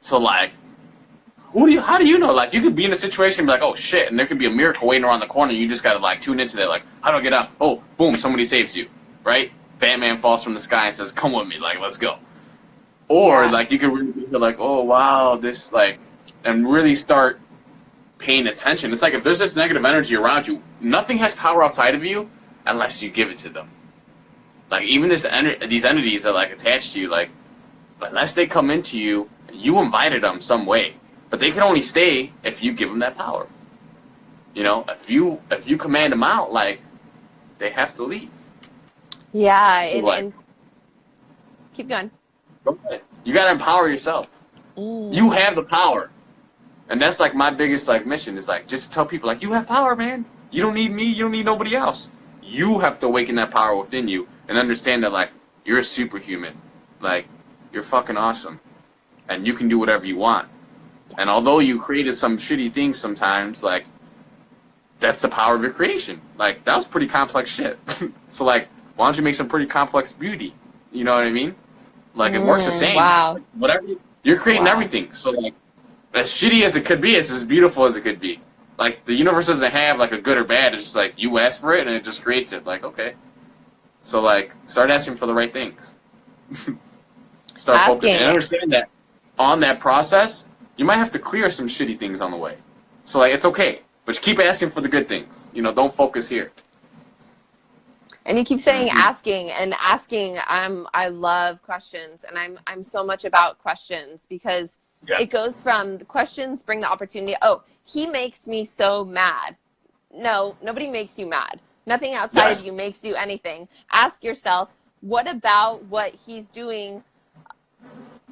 So like, how do you know? Like, you could be in a situation and be like, oh shit, and there could be a miracle waiting around the corner. And you just gotta like tune into that. Like, how do I get up? Oh, boom, somebody saves you, right? Batman falls from the sky and says, "Come with me, like, let's go." Or like, you could really feel like, oh wow, this like, and really start paying attention. It's like if there's this negative energy around you, nothing has power outside of you unless you give it to them. Like even these entities that like attach to you, like unless they come into you, you invited them some way, but they can only stay if you give them that power. You know, if you command them out, like they have to leave. Yeah, So, like, and keep going. Okay. You gotta empower yourself. You have the power. And that's like my biggest like mission is like just tell people like you have power, man. You don't need me, you don't need nobody else. You have to awaken that power within you and understand that like you're a superhuman. Like you're fucking awesome. And you can do whatever you want. And although you created some shitty things sometimes, like that's the power of your creation. Like that was pretty complex shit. So like why don't you make some pretty complex beauty? You know what I mean? Like it works the same. Wow. Like, whatever you're creating everything. So like as shitty as it could be, it's as beautiful as it could be. Like, the universe doesn't have, like, a good or bad. It's just, like, you ask for it, and it just creates it. Like, okay. So, like, start asking for the right things. Start focusing. And understand that on that process, you might have to clear some shitty things on the way. So, like, it's okay. But keep asking for the good things. You know, don't focus here. And you keep saying asking and asking. I love questions, and I'm so much about questions because it goes from the questions bring the opportunity. Oh, he makes me so mad. No, nobody makes you mad. Nothing outside of you makes you anything. Ask yourself, what about what he's doing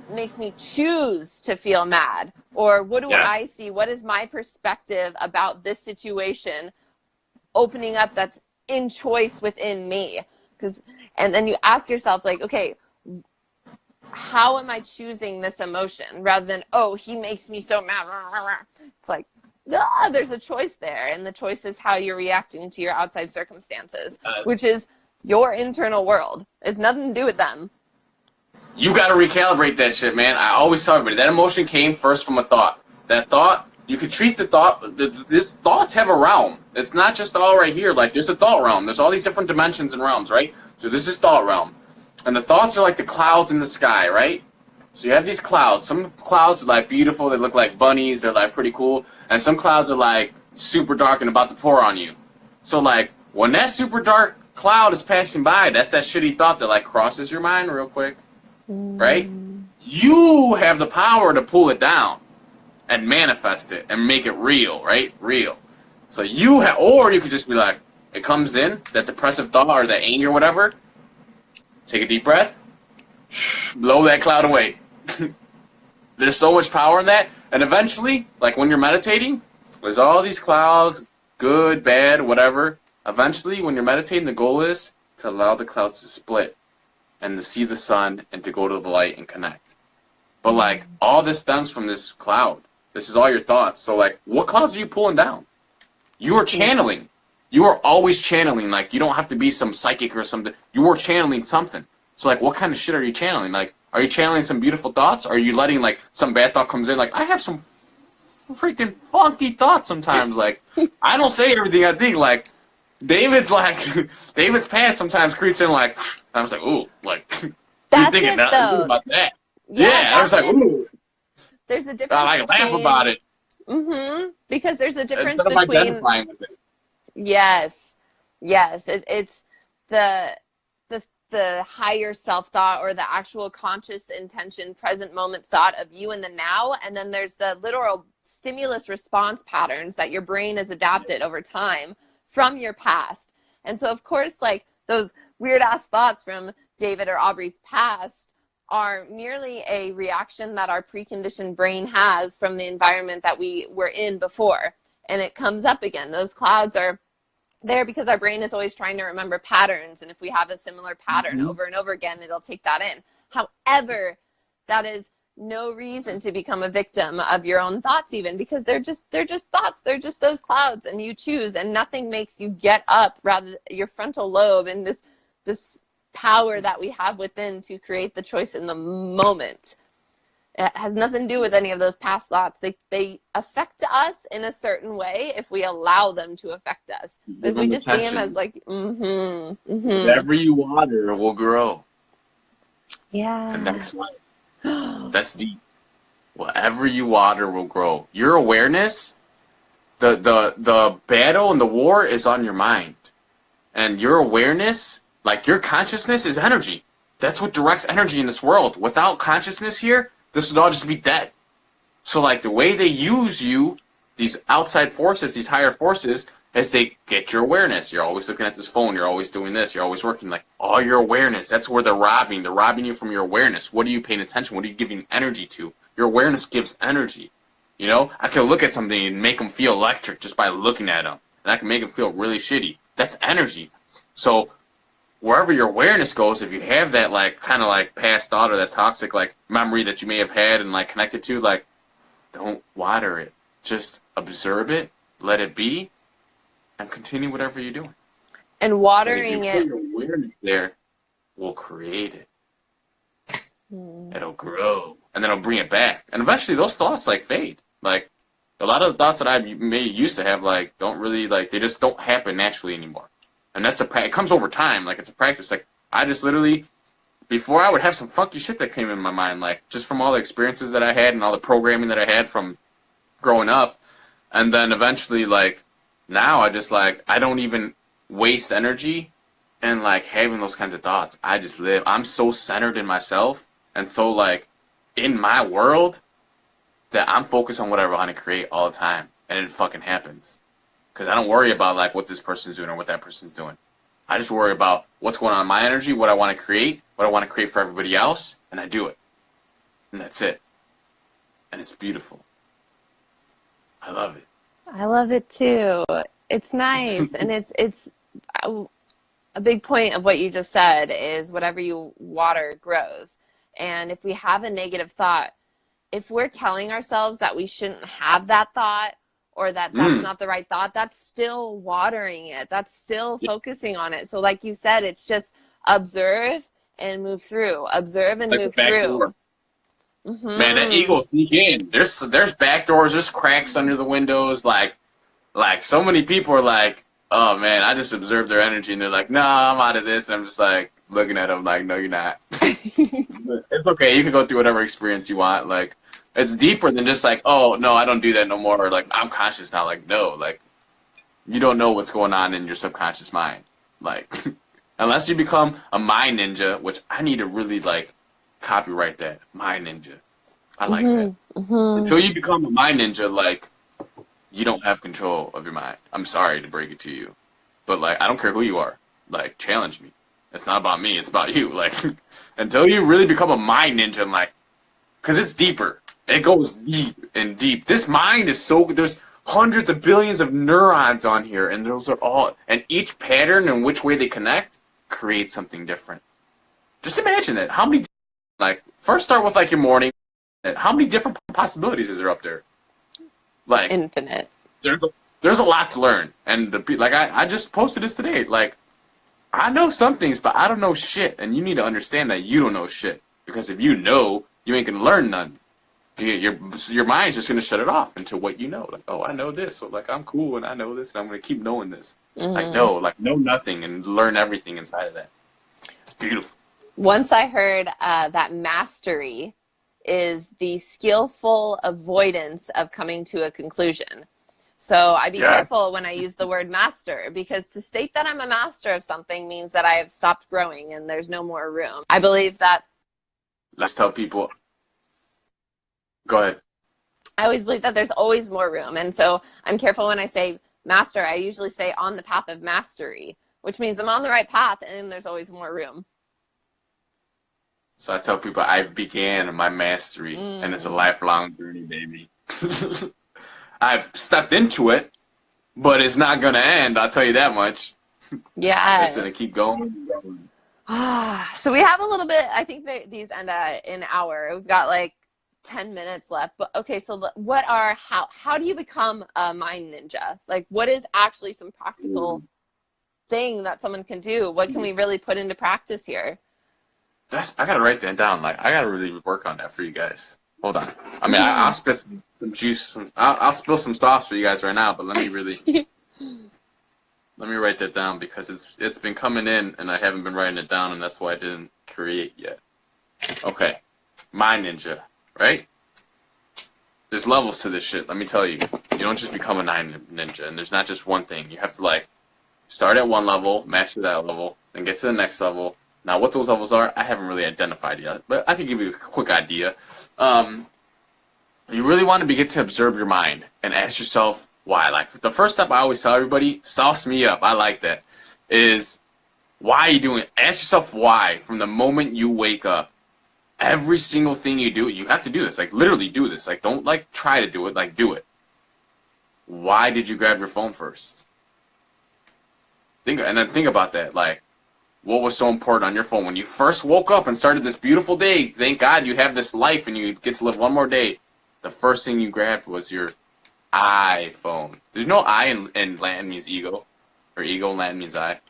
makes me choose to feel mad? Or what do I see? What is my perspective about this situation opening up that's in choice within me? And then you ask yourself, like, okay, how am I choosing this emotion rather than, oh, he makes me so mad. It's like, there's a choice there. And the choice is how you're reacting to your outside circumstances, which is your internal world. It's nothing to do with them. You got to recalibrate that shit, man. I always tell everybody that emotion came first from a thought. That thought, you could treat the thought, this thoughts have a realm. It's not just all right here. Like, there's a thought realm. There's all these different dimensions and realms, right? So this is thought realm. And the thoughts are like the clouds in the sky, right? So you have these clouds. Some clouds are like beautiful. They look like bunnies. They're like pretty cool. And some clouds are like super dark and about to pour on you. So like when that super dark cloud is passing by, that's that shitty thought that like crosses your mind real quick, right? You have the power to pull it down and manifest it and make it real, right? Real. So you have, or you could just be like, it comes in, that depressive thought or that anger or whatever. Take a deep breath. Blow that cloud away. There's so much power in that. And eventually, like when you're meditating, there's all these clouds, good, bad, whatever. Eventually, when you're meditating, the goal is to allow the clouds to split and to see the sun and to go to the light and connect. But like, all this stems from this cloud. This is all your thoughts. So like, what clouds are you pulling down? You are channeling. You are always channeling. Like, you don't have to be some psychic or something. You are channeling something. So, like, what kind of shit are you channeling? Like, are you channeling some beautiful thoughts? Or are you letting, like, some bad thought comes in? Like, I have some freaking funky thoughts sometimes. Like, I don't say everything I think. Like, David's past sometimes creeps in, like, I was like, ooh, like, that's you're thinking about that. Yeah, I was like, ooh. There's a difference. I laugh about it. Because there's a difference Instead of between... identifying with it. Yes. It's the higher self-thought or the actual conscious intention, present moment thought of you in the now. And then there's the literal stimulus response patterns that your brain has adapted over time from your past. And so, of course, like those weird ass thoughts from David or Aubrey's past are merely a reaction that our preconditioned brain has from the environment that we were in before. And it comes up again. Those clouds are there because our brain is always trying to remember patterns. And if we have a similar pattern over and over again, it'll take that in. However, that is no reason to become a victim of your own thoughts even, because they're just thoughts. They're just those clouds, and you choose, and nothing makes you get up, rather your frontal lobe and this power that we have within to create the choice in the moment. It has nothing to do with any of those past thoughts. They affect us in a certain way if we allow them to affect us. But Give if we them just see them as attention. like, Whatever you water will grow. And yeah. that's why. That's deep. Whatever you water will grow. Your awareness, the battle and the war is on your mind. And your awareness, like your consciousness is energy. That's what directs energy in this world. Without consciousness here, this would all just be dead. So like the way they use you, these outside forces, these higher forces, is they get your awareness. You're always looking at this phone, you're always doing this, you're always working, like all your awareness. That's where they're robbing. They're robbing you from your awareness. What are you paying attention? What are you giving energy to? Your awareness gives energy. You know, I can look at something and make them feel electric just by looking at them. And I can make them feel really shitty. That's energy. So wherever your awareness goes, if you have that like kind of like past thought or that toxic like memory that you may have had and like connected to, like don't water it. Just observe it, let it be, and continue whatever you're doing. And Because if you watering put it. your awareness there, we'll create it. It'll grow, and then it'll bring it back. And eventually, those thoughts like fade. Like a lot of the thoughts that I may used to have, like don't really like they just don't happen naturally anymore. And that's it comes over time. Like it's a practice. Like I just literally before I would have some funky shit that came in my mind, like just from all the experiences that I had and all the programming that I had from growing up, and then eventually like now I just like I don't even waste energy and like having those kinds of thoughts. I just live. I'm so centered in myself and so like in my world that I'm focused on whatever I want to create all the time, and it fucking happens. Because I don't worry about like what this person's doing or what that person's doing. I just worry about what's going on in my energy, what I want to create, what I want to create for everybody else, and I do it. And that's it. And it's beautiful. I love it. I love it too. It's nice, and it's a big point of what you just said is whatever you water grows. And if we have a negative thought, if we're telling ourselves that we shouldn't have that thought or that that's not the right thought, that's still watering it. That's still focusing on it. So like you said, it's just observe and move through. Observe and Like a move back through. door. Man, that ego sneak in. There's back doors, there's cracks under the windows. Like so many people are like, oh man, I just observed their energy, and they're like, nah, I'm out of this. And I'm just like looking at them like, no, you're not. It's okay. You can go through whatever experience you want. Like, it's deeper than just like, oh no, I don't do that no more. Or like, I'm conscious now. Like, no, like, you don't know what's going on in your subconscious mind. Like, unless you become a mind ninja, which I need to really like copyright that mind ninja. I like that. Until you become a mind ninja, like, you don't have control of your mind. I'm sorry to break it to you, but like, I don't care who you are. Like, challenge me. It's not about me. It's about you. Like, until you really become a mind ninja, I'm like, because it's deeper. It goes deep and deep. This mind is so, there's hundreds of billions of neurons on here, and those are all, and each pattern and which way they connect creates something different. Just imagine that. How many, like, first start with like your morning. How many different possibilities is there up there? Like, Infinite. There's a lot to learn, and like I just posted this today. Like, I know some things, but I don't know shit, and you need to understand that you don't know shit, because if you know, you ain't gonna learn none. Your mind's just gonna shut it off into what you know. Like, oh, I know this, so like I'm cool, and I know this, and I'm gonna keep knowing this. Like know nothing, and learn everything inside of that. It's beautiful. Once I heard that mastery is the skillful avoidance of coming to a conclusion. So I be careful when I use the word master, because to state that I'm a master of something means that I have stopped growing and there's no more room. I believe that. Let's tell people. Go ahead. I always believe that there's always more room. And so I'm careful when I say master. I usually say on the path of mastery, which means I'm on the right path and there's always more room. So I tell people I began my mastery, and it's a lifelong journey, baby. I've stepped into it, but it's not going to end, I'll tell you that much. Yeah. It's going to keep going and going. So we have a little bit, I think that these end at an hour. We've got like 10 minutes left. But okay, so how do you become a mind ninja? Like, what is actually some practical thing that someone can do? What can we really put into practice here? I gotta write that down. Like, I gotta really work on that for you guys. Hold on. I mean, I'll spit some juice. I'll spill some sauce for you guys right now, but let me write that down because it's been coming in and I haven't been writing it down, and that's why I didn't create yet. Okay, Mind Ninja, right? There's levels to this shit. Let me tell you. You don't just become a ninja, and there's not just one thing. You have to like start at one level, master that level, then get to the next level. Now, what those levels are, I haven't really identified yet, but I can give you a quick idea. You really want to get to observe your mind and ask yourself why. Like, the first step I always tell everybody, sauce me up, I like that, is why are you doing it? Ask yourself why from the moment you wake up. Every single thing you do, you have to do this. Like, literally do this. Like, don't, like, try to do it. Like, do it. Why did you grab your phone first? Think about that. Like, what was so important on your phone when you first woke up and started this beautiful day? Thank God you have this life and you get to live one more day. The first thing you grabbed was your iPhone. There's no I in Latin means ego, or ego in Latin means I.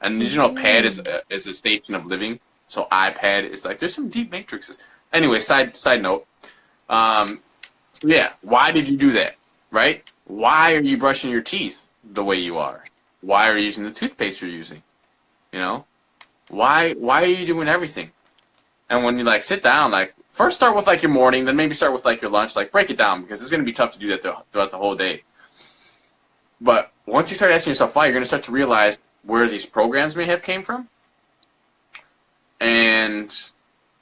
And did you know pad is a station of living? So iPad is like, there's some deep matrices. Anyway, side note. So yeah, why did you do that? Right? Why are you brushing your teeth the way you are? Why are you using the toothpaste you're using? You know? Why are you doing everything? And when you like sit down, like first start with like your morning, then maybe start with like your lunch, like break it down because it's gonna be tough to do that throughout the whole day. But once you start asking yourself why, you're gonna start to realize where these programs may have came from and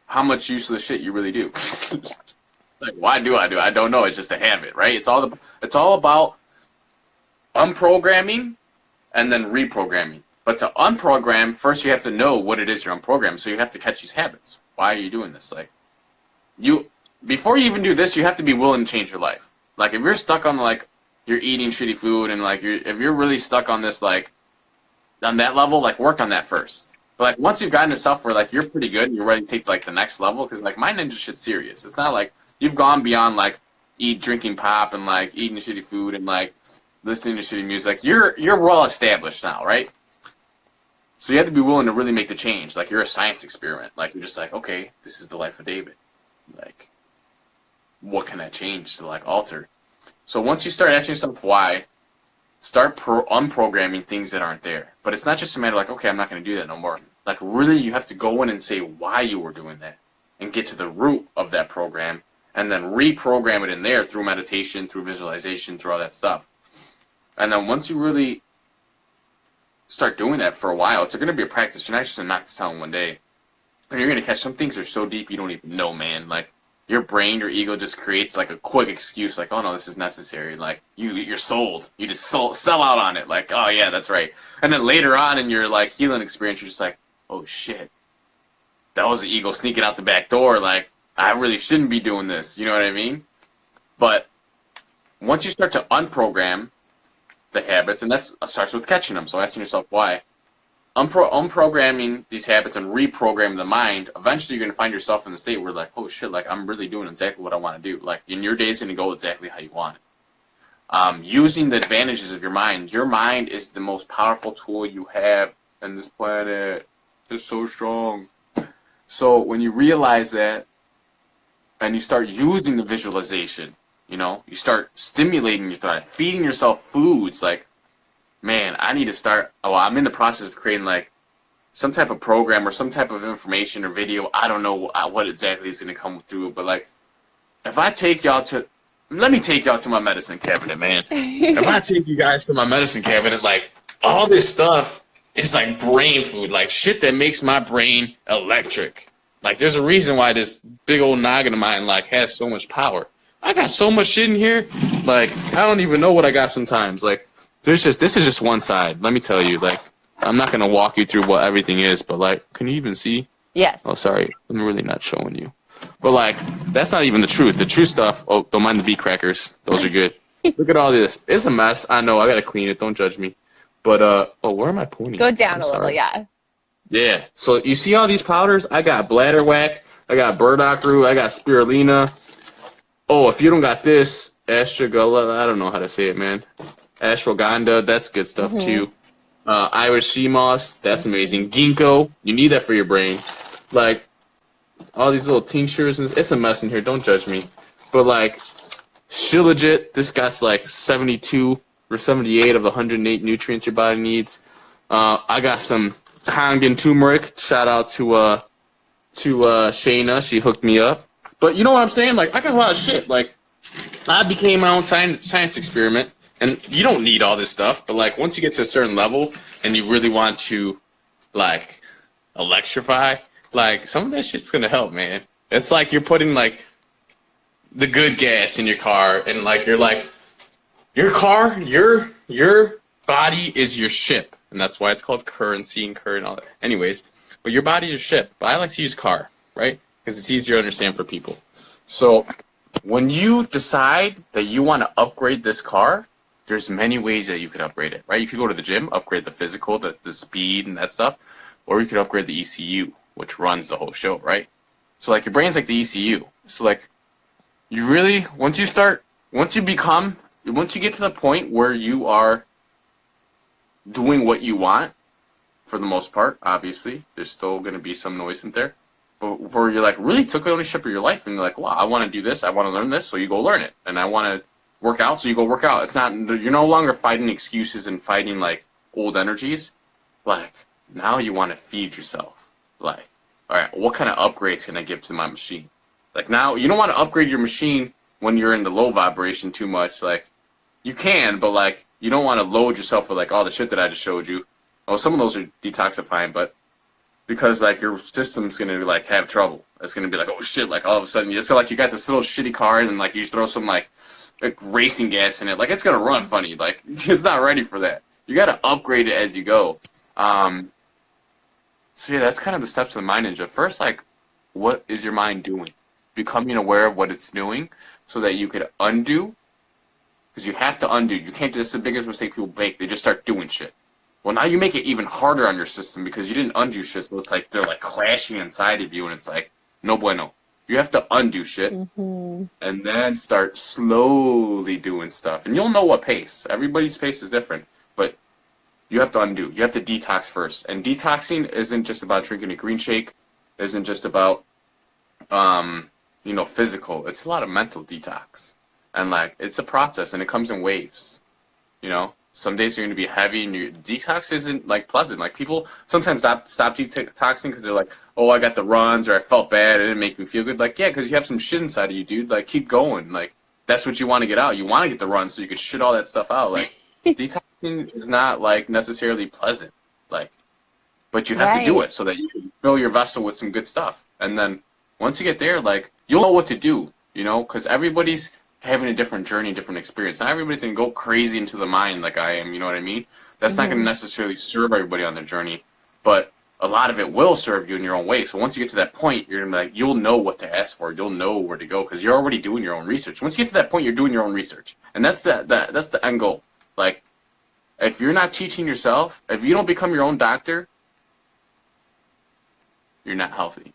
how much useless shit you really do. Like, why do I do it? I don't know. It's just a habit, right? It's all about unprogramming and then reprogramming. But to unprogram, first you have to know what it is you're unprogramming. So you have to catch these habits. Why are you doing this? Like, before you even do this, you have to be willing to change your life. Like, if you're stuck on like you're eating shitty food and like if you're really stuck on this like on that level, like work on that first. But like once you've gotten to stuff where like you're pretty good and you're ready to take like the next level, because like Mind Ninja shit's serious. It's not like you've gone beyond like drinking pop and like eating shitty food and like listening to shitty music. You're well established now, right? So you have to be willing to really make the change. Like you're a science experiment. Like you're just like, okay, this is the life of David. Like, what can I change to like alter? So once you start asking yourself why, start unprogramming things that aren't there. But it's not just a matter of like, okay, I'm not going to do that no more. Like really, you have to go in and say why you were doing that, and get to the root of that program, and then reprogram it in there through meditation, through visualization, through all that stuff. And then once you really start doing that for a while, it's going to be a practice. You're not just going to knock this out in one day. And you're going to catch some things that are so deep you don't even know, man. Like, your brain, your ego just creates, like, a quick excuse. Like, oh, no, this is necessary. Like, you're sold. You just sell out on it. Like, oh, yeah, that's right. And then later on in your, like, healing experience, you're just like, oh, shit. That was the ego sneaking out the back door. Like, I really shouldn't be doing this. You know what I mean? But once you start to unprogram the habits, and that starts with catching them. So asking yourself why. Unprogramming these habits and reprogramming the mind, eventually you're going to find yourself in the state where like, oh shit, like I'm really doing exactly what I want to do. Like in your day, it's going to go exactly how you want it. Using the advantages of your mind. Your mind is the most powerful tool you have on this planet. It's so strong. So when you realize that and you start using the visualization, you know, you start stimulating your thought, feeding yourself foods like, man, I need to start. Oh, I'm in the process of creating like some type of program or some type of information or video. I don't know what exactly is going to come through, but like, if I take y'all to, let me take y'all to my medicine cabinet, man. If I take you guys to my medicine cabinet, like all this stuff is like brain food, like shit that makes my brain electric. Like there's a reason why this big old noggin of mine like has so much power. I got so much shit in here, like I don't even know what I got sometimes. Like this is just one side. Let me tell you, like I'm not gonna walk you through what everything is, but like, can you even see? Yes. Oh, sorry, I'm really not showing you. But like, that's not even the truth. The true stuff. Oh, don't mind the beet crackers. Those are good. Look at all this. It's a mess. I know. I gotta clean it. Don't judge me. But oh, where am I pointing? Go down a little, yeah. Yeah. So you see all these powders? I got bladderwhack. I got burdock root. I got spirulina. Oh, if you don't got this, astragalus, I don't know how to say it, man. Ashwagandha, that's good stuff too. Irish sea moss, that's amazing. Ginkgo, you need that for your brain. Like, all these little tinctures, and it's a mess in here. Don't judge me, but like, Shilajit, this guy's like 72 or 78 of the 108 nutrients your body needs. I got some Kangen turmeric. Shout out to Shayna, she hooked me up. But you know what I'm saying? Like, I got a lot of shit. Like, I became my own science experiment, and you don't need all this stuff. But like, once you get to a certain level, and you really want to, like, electrify, like, some of that shit's gonna help, man. It's like you're putting like the good gas in your car, and like you're like, your car, your body is your ship, and that's why it's called currency and current and all that. Anyways, but your body is your ship. But I like to use car, right? Because it's easier to understand for people. So when you decide that you want to upgrade this car, there's many ways that you could upgrade it, right? You could go to the gym, upgrade the physical, the speed and that stuff, or you could upgrade the ECU, which runs the whole show, right? So like your brain's like the ECU. So like you really, once you get to the point where you are doing what you want, for the most part, obviously, there's still going to be some noise in there, but where you're like really took ownership of your life and you're like, wow, I want to do this, I want to learn this, so you go learn it, and I want to work out, so you go work out. It's not, you're no longer fighting excuses and fighting like old energies. Like, now you want to feed yourself. Like, all right, what kind of upgrades can I give to my machine? Like, now you don't want to upgrade your machine when you're in the low vibration too much. Like, you can, but like, you don't want to load yourself with like all the shit that I just showed you. Well, some of those are detoxifying, but because like your system's gonna like have trouble. It's gonna be like, oh shit, like all of a sudden it's like you got this little shitty car and like you throw some like racing gas in it, like it's gonna run funny. Like, it's not ready for that. You gotta upgrade it as you go. So yeah, that's kind of the steps of the mind ninja. First, like, what is your mind doing? Becoming aware of what it's doing so that you could undo. Because you have to undo. You can't. That's the biggest mistake people make. They just start doing shit. Well, now you make it even harder on your system because you didn't undo shit. So it's like they're like clashing inside of you, and it's like no bueno. You have to undo shit, and then start slowly doing stuff, and you'll know what pace. Everybody's pace is different, but you have to undo. You have to detox first, and detoxing isn't just about drinking a green shake. It isn't just about physical. It's a lot of mental detox. And, like, it's a process, and it comes in waves, you know? Some days you're going to be heavy, and your detox isn't, like, pleasant. Like, people sometimes stop detoxing because they're like, oh, I got the runs, or I felt bad, it didn't make me feel good. Like, yeah, because you have some shit inside of you, dude. Like, keep going. Like, that's what you want to get out. You want to get the runs so you can shit all that stuff out. Like, detoxing is not, like, necessarily pleasant. Like, but you have to do it so that you can fill your vessel with some good stuff. And then once you get there, like, you'll know what to do, you know? Because everybody's having a different journey, different experience. Not everybody's going to go crazy into the mind like I am, you know what I mean? That's not going to necessarily serve everybody on their journey, but a lot of it will serve you in your own way. So once you get to that point, you're going to be like, you'll know what to ask for. You'll know where to go because you're already doing your own research. Once you get to that point, you're doing your own research. And that's the end goal. Like, if you're not teaching yourself, if you don't become your own doctor, you're not healthy.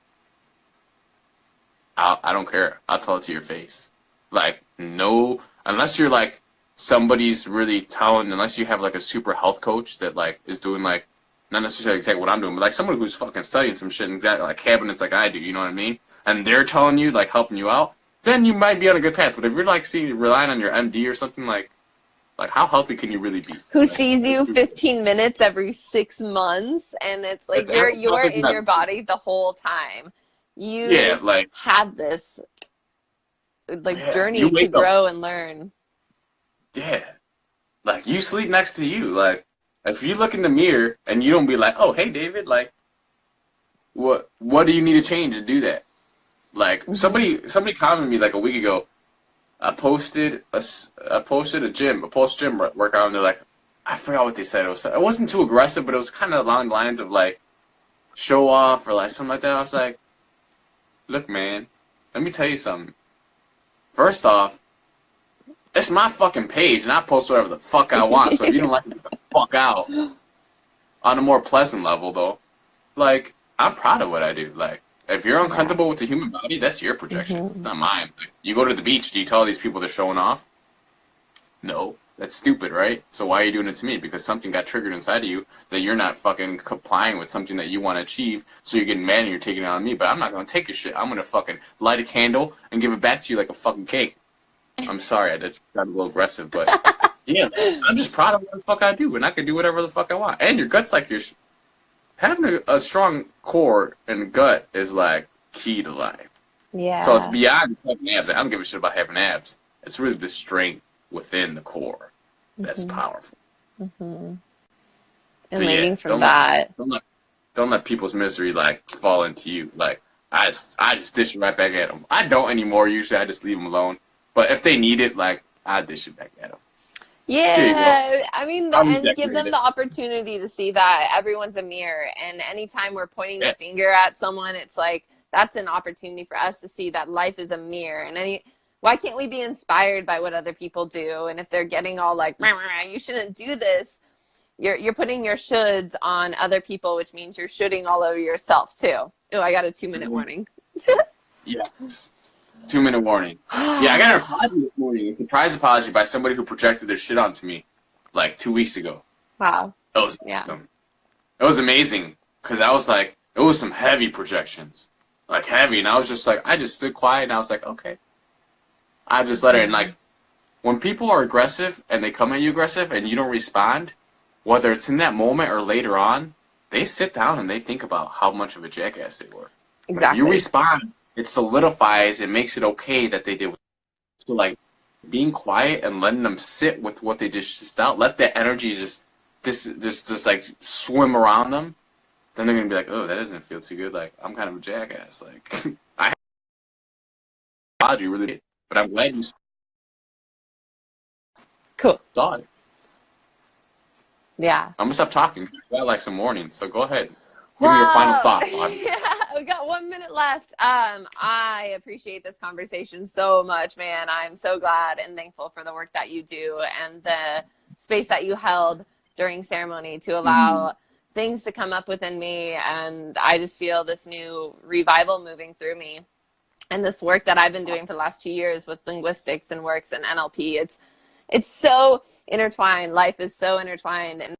I don't care. I'll tell it to your face. Like, no, unless you're like somebody's really unless you have like a super health coach that like is doing like, not necessarily exactly what I'm doing, but like someone who's fucking studying some shit exactly like cabinets like I do, you know what I mean? And they're telling you, like helping you out, then you might be on a good path. But if you're like relying on your MD or something like how healthy can you really be? Who sees you 15 minutes every 6 months and it's like you're in your body the whole time. You have this journey to grow and learn. Yeah. Like, you sleep next to you. Like, if you look in the mirror and you don't be like, oh, hey, David, like, what do you need to change to do that? Like, somebody commented me like a week ago. I posted a gym workout, and they're like, I forgot what they said. It wasn't too aggressive, but it was kind of along the lines of like show off or like something like that. I was like, look, man, let me tell you something. First off, it's my fucking page, and I post whatever the fuck I want. So if you don't like it, get the fuck out. On a more pleasant level, though, like, I'm proud of what I do. Like, if you're uncomfortable with the human body, that's your projection, not mine. Like, you go to the beach, do you tell these people they're showing off? No. That's stupid, right? So why are you doing it to me? Because something got triggered inside of you that you're not fucking complying with something that you want to achieve, so you're getting mad and you're taking it on me, but I'm not going to take your shit. I'm going to fucking light a candle and give it back to you like a fucking cake. I'm sorry, I just got a little aggressive, but yeah, I'm just proud of what the fuck I do, and I can do whatever the fuck I want. And your gut's like having a strong core and gut is like key to life. Yeah. So it's beyond just having abs. I don't give a shit about having abs. It's really the strength within the core that's powerful. And So leading from that. Don't let people's misery like fall into you. Like I just dish it right back at them. I don't anymore. Usually I just leave them alone. But if they need it, like I dish it back at them. Yeah, I mean, and give them Redecorated. the opportunity to see that everyone's a mirror. And anytime we're pointing the Yeah. finger at someone, it's like that's an opportunity for us to see that life is a mirror. And why can't we be inspired by what other people do? And if they're getting all like, "Rah, rah, rah, you shouldn't do this," you're putting your shoulds on other people, which means you're shoulding all over yourself too. Oh, I got a 2-minute warning. Yes. 2-minute warning. Yeah, I got an apology this morning. A surprise apology by somebody who projected their shit onto me like 2 weeks ago. Wow. It was awesome. It was amazing because I was like, it was some heavy projections, like heavy, and I was just like, I just stood quiet and I was like, okay. I just let it. And like, when people are aggressive and they come at you aggressive and you don't respond, whether it's in that moment or later on, they sit down and they think about how much of a jackass they were. Exactly. If you respond, it solidifies, it makes it okay that they did. So like being quiet and letting them sit with what they just out, let that energy just like swim around them. Then they're gonna be like, oh, that doesn't feel too good. Like I'm kind of a jackass. Like I apologize, you really did, but I'm glad you Cool. saw it. Yeah. I'm gonna stop talking. I got like some warnings, so go ahead. Give me your final thought, Bobby. Yeah, we got 1 minute left. I appreciate this conversation so much, man. I'm so glad and thankful for the work that you do and the space that you held during ceremony to allow things to come up within me. And I just feel this new revival moving through me. And this work that I've been doing for the last 2 years with linguistics and works and NLP, it's so intertwined. Life is so intertwined. And